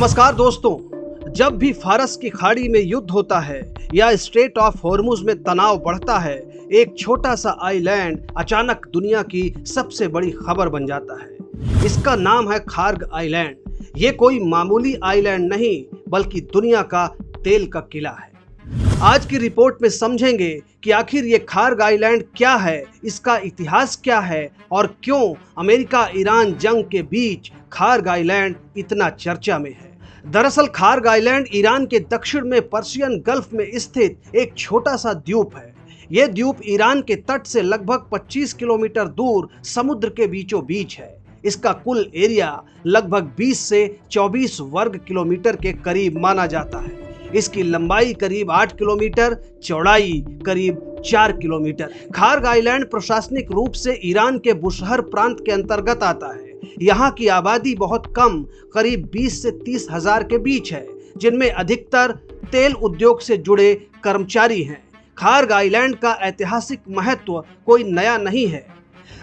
नमस्कार दोस्तों, जब भी फारस की खाड़ी में युद्ध होता है या स्ट्रेट ऑफ हॉर्मुज में तनाव बढ़ता है, एक छोटा सा आइलैंड अचानक दुनिया की सबसे बड़ी खबर बन जाता है। इसका नाम है खार्ग आइलैंड। ये कोई मामूली आइलैंड नहीं बल्कि दुनिया का तेल का किला है। आज की रिपोर्ट में समझेंगे कि आखिर ये खार्ग आइलैंड क्या है, इसका इतिहास क्या है और क्यों अमेरिका ईरान जंग के बीच खार्ग आइलैंड इतना चर्चा में है। दरअसल खार्ग आइलैंड ईरान के दक्षिण में पर्शियन गल्फ में स्थित एक छोटा सा द्वीप है। यह द्वीप ईरान के तट से लगभग 25 किलोमीटर दूर समुद्र के बीचों बीच है। इसका कुल एरिया लगभग 20 से 24 वर्ग किलोमीटर के करीब माना जाता है। इसकी लंबाई करीब 8 किलोमीटर, चौड़ाई करीब 4 किलोमीटर। खार्ग आइलैंड प्रशासनिक रूप से ईरान के बुशहर प्रांत के अंतर्गत आता है। यहाँ की आबादी बहुत कम, करीब 20 से 30 हजार के बीच है, जिनमें अधिकतर तेल उद्योग से जुड़े कर्मचारी हैं। खार्ग आइलैंड का ऐतिहासिक महत्व कोई नया नहीं है,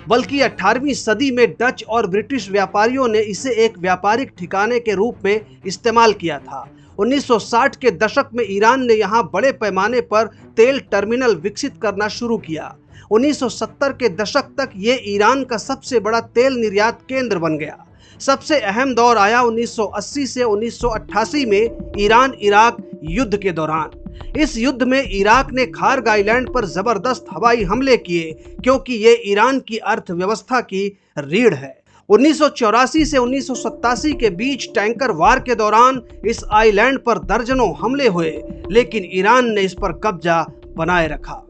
बल्कि 18वीं सदी में डच और ब्रिटिश व्यापारियों ने इसे एक व्यापारिक ठिकाने के रूप में इस्तेमाल किया था। 1960 के दशक में ईरान ने यहाँ बड़े पैमाने पर तेल टर्मिनल विकसित करना शुरू किया। 1970 के दशक तक ये ईरान का सबसे बड़ा तेल निर्यात केंद्र बन गया। सबसे अहम दौर आया 1980 से 1988 में ईरान इराक युद्ध के दौरान। इस युद्ध में इराक ने खार्ग आइलैंड पर जबरदस्त हवाई हमले किए, क्योंकि ये ईरान की अर्थव्यवस्था की रीढ़ है। 1984 से 1987 के बीच टैंकर वार के दौरान इस आइलैंड पर दर्जनों हमले हुए, लेकिन ईरान ने इस पर कब्जा बनाए रखा।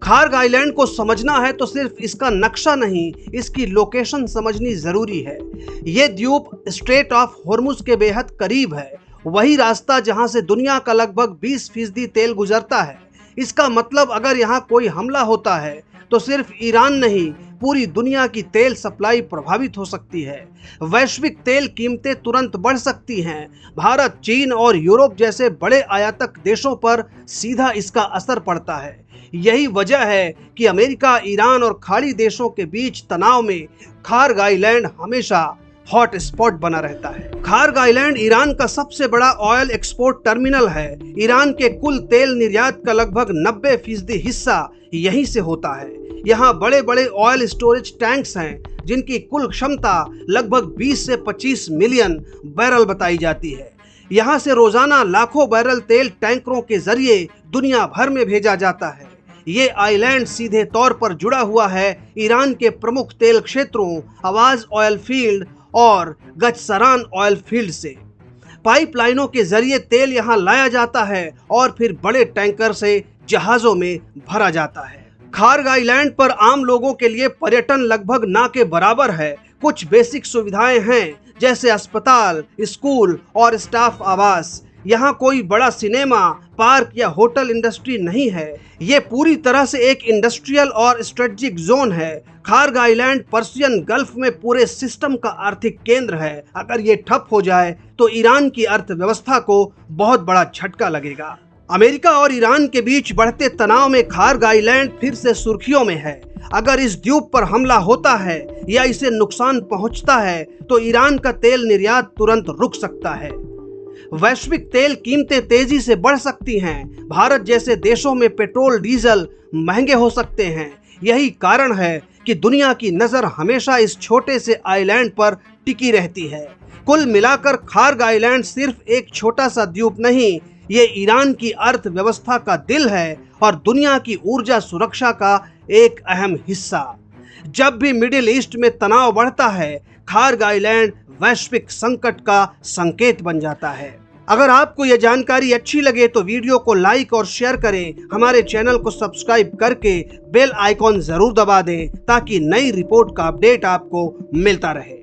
खार्ग आइलैंड को समझना है तो सिर्फ इसका नक्शा नहीं, इसकी लोकेशन समझनी जरूरी है। ये द्वीप स्ट्रेट ऑफ हॉर्मुज के बेहद करीब है, वही रास्ता जहां से दुनिया का लगभग 20% तेल गुजरता है। इसका मतलब अगर यहाँ कोई हमला होता है तो सिर्फ ईरान नहीं, पूरी दुनिया की तेल सप्लाई प्रभावित हो सकती है। वैश्विक तेल कीमतें तुरंत बढ़ सकती हैं। भारत, चीन और यूरोप जैसे बड़े आयातक देशों पर सीधा इसका असर पड़ता है। यही वजह है कि अमेरिका, ईरान और खाड़ी देशों के बीच तनाव में खार्ग आइलैंड हमेशा हॉट स्पॉट बना रहता है। खार्ग आइलैंड ईरान का सबसे बड़ा ऑयल एक्सपोर्ट टर्मिनल है। ईरान के कुल तेल निर्यात का लगभग 90% हिस्सा यहीं से होता है। यहाँ बड़े बड़े ऑयल स्टोरेज टैंक्स हैं, जिनकी कुल क्षमता लगभग 20 से 25 मिलियन बैरल बताई जाती है। यहाँ से रोजाना लाखों बैरल तेल टैंकरों के जरिए दुनिया भर में भेजा जाता है। ये आइलैंड सीधे तौर पर जुड़ा हुआ है ईरान के प्रमुख तेल क्षेत्रों अवाज ऑयल फील्ड और गजसरान ऑयल फील्ड से। पाइपलाइनों के जरिए तेल यहाँ लाया जाता है और फिर बड़े टैंकर से जहाजों में भरा जाता है। खार्ग आइलैंड पर आम लोगों के लिए पर्यटन लगभग ना के बराबर है। कुछ बेसिक सुविधाएं हैं, जैसे अस्पताल, स्कूल और स्टाफ आवास। यहाँ कोई बड़ा सिनेमा, पार्क या होटल इंडस्ट्री नहीं है। ये पूरी तरह से एक इंडस्ट्रियल और स्ट्रेटेजिक जोन है। खार्ग आइलैंड पर्शियन गल्फ में पूरे सिस्टम का आर्थिक केंद्र है। अगर ये ठप हो जाए तो ईरान की अर्थव्यवस्था को बहुत बड़ा झटका लगेगा। अमेरिका और ईरान के बीच बढ़ते तनाव में खार्ग आइलैंड फिर से सुर्खियों में है। अगर इस द्वीप पर हमला होता है या इसे नुकसान पहुंचता है तो ईरान का तेल निर्यात तुरंत रुक सकता है। वैश्विक तेल कीमतें तेजी से बढ़ सकती हैं। भारत जैसे देशों में पेट्रोल, डीजल महंगे हो सकते हैं। यही कारण है कि दुनिया की नजर हमेशा इस छोटे से आइलैंड पर टिकी रहती है। कुल मिलाकर खार्ग आइलैंड सिर्फ एक छोटा सा द्वीप नहीं, ये ईरान की अर्थव्यवस्था का दिल है और दुनिया की ऊर्जा सुरक्षा का एक अहम हिस्सा। जब भी मिडिल ईस्ट में तनाव बढ़ता है, खार्ग आइलैंड वैश्विक संकट का संकेत बन जाता है। अगर आपको यह जानकारी अच्छी लगे तो वीडियो को लाइक और शेयर करें। हमारे चैनल को सब्सक्राइब करके बेल आइकॉन जरूर दबा दें, ताकि नई रिपोर्ट का अपडेट आपको मिलता रहे।